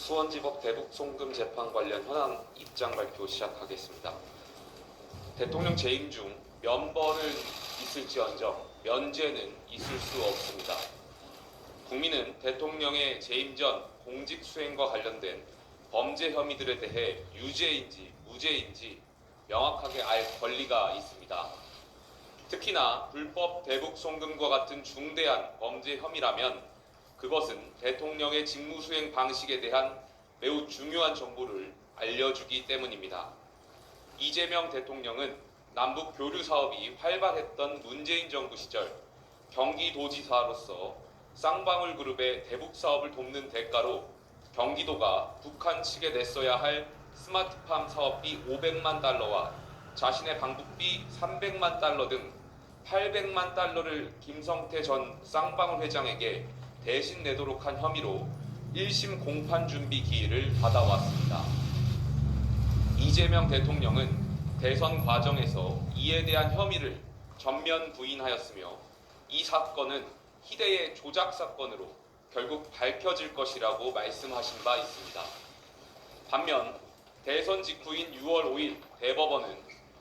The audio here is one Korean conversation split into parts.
수원지법 대북송금 재판 관련 현안 입장 발표 시작하겠습니다. 대통령 재임 중 면벌은 있을지언정 면죄는 있을 수 없습니다. 국민은 대통령의 재임 전 공직 수행과 관련된 범죄 혐의들에 대해 유죄인지 무죄인지 명확하게 알 권리가 있습니다. 특히나 불법 대북 송금과 같은 중대한 범죄 혐의라면 그것은 대통령의 직무수행 방식에 대한 매우 중요한 정보를 알려주기 때문입니다. 이재명 대통령은 남북 교류 사업이 활발했던 문재인 정부 시절 경기도지사로서 쌍방울 그룹의 대북 사업을 돕는 대가로 경기도가 북한 측에 냈어야 할 스마트팜 사업비 500만 달러와 자신의 방북비 300만 달러 등 800만 달러를 김성태 전 쌍방울 회장에게 대신 내도록 한 혐의로 1심 공판 준비 기일을 받아왔습니다. 이재명 대통령은 대선 과정에서 이에 대한 혐의를 전면 부인하였으며 이 사건은 희대의 조작 사건으로 결국 밝혀질 것이라고 말씀하신 바 있습니다. 반면 대선 직후인 6월 5일 대법원은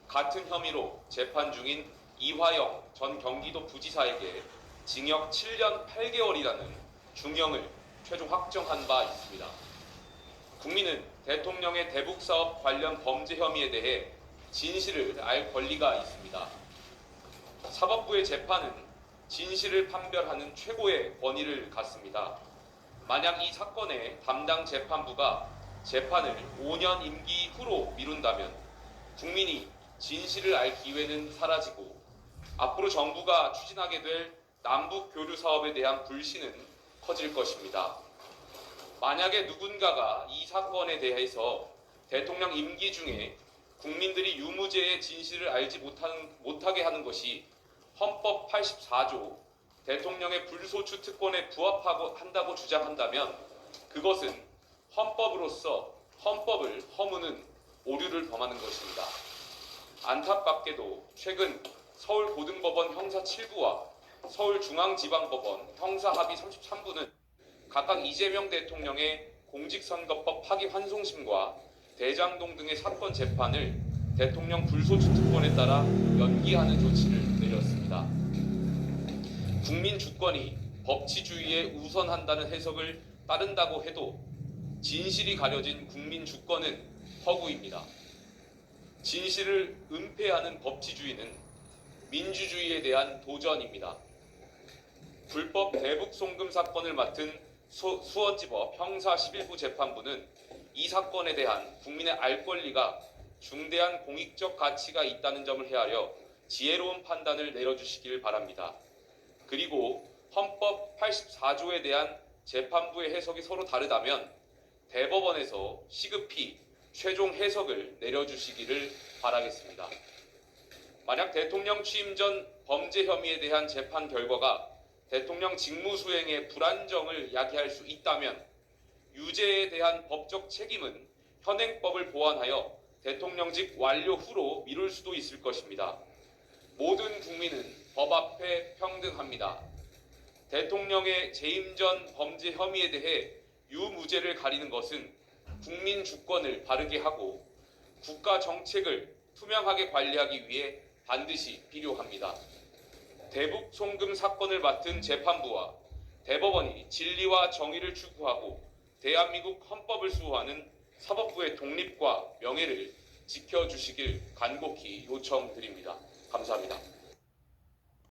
같은 혐의로 재판 중인 이화영 전 경기도 부지사에게 징역 7년 8개월이라는 중형을 최종 확정한 바 있습니다. 국민은 대통령의 대북사업 관련 범죄 혐의에 대해 진실을 알 권리가 있습니다. 사법부의 재판은 진실을 판별하는 최고의 권위를 갖습니다. 만약 이 사건의 담당 재판부가 재판을 5년 임기 후로 미룬다면 국민이 진실을 알 기회는 사라지고 앞으로 정부가 추진하게 될 남북 교류 사업에 대한 불신은 커질 것입니다. 만약에 누군가가 이 사건에 대해서 대통령 임기 중에 국민들이 유무죄의 진실을 알지 못하게 하는 것이 헌법 84조 대통령의 불소추 특권에 부합한다고 주장한다면 그것은 헌법으로서 헌법을 허무는 오류를 범하는 것입니다. 안타깝게도 최근 서울고등법원 형사 7부와 서울중앙지방법원 형사합의 33부는 각각 이재명 대통령의 공직선거법 파기 환송심과 대장동 등의 사건 재판을 대통령 불소추 특권에 따라 연기하는 조치를 내렸습니다. 국민 주권이 법치주의에 우선한다는 해석을 따른다고 해도 진실이 가려진 국민 주권은 허구입니다. 진실을 은폐하는 법치주의는 민주주의에 대한 도전입니다. 불법 대북 송금 사건을 맡은 수원지법 형사 11부 재판부는 이 사건에 대한 국민의 알 권리가 중대한 공익적 가치가 있다는 점을 헤아려 지혜로운 판단을 내려주시길 바랍니다. 그리고 헌법 84조에 대한 재판부의 해석이 서로 다르다면 대법원에서 시급히 최종 해석을 내려주시기를 바라겠습니다. 만약 대통령 취임 전 범죄 혐의에 대한 재판 결과가 대통령 직무 수행의 불안정을 야기할 수 있다면 유죄에 대한 법적 책임은 현행법을 보완하여 대통령직 완료 후로 미룰 수도 있을 것입니다. 모든 국민은 법 앞에 평등합니다. 대통령의 재임 전 범죄 혐의에 대해 유무죄를 가리는 것은 국민 주권을 바르게 하고 국가 정책을 투명하게 관리하기 위해 반드시 필요합니다. 대북 송금 사건을 맡은 재판부와 대법원이 진리와 정의를 추구하고 대한민국 헌법을 수호하는 사법부의 독립과 명예를 지켜주시길 간곡히 요청드립니다. 감사합니다.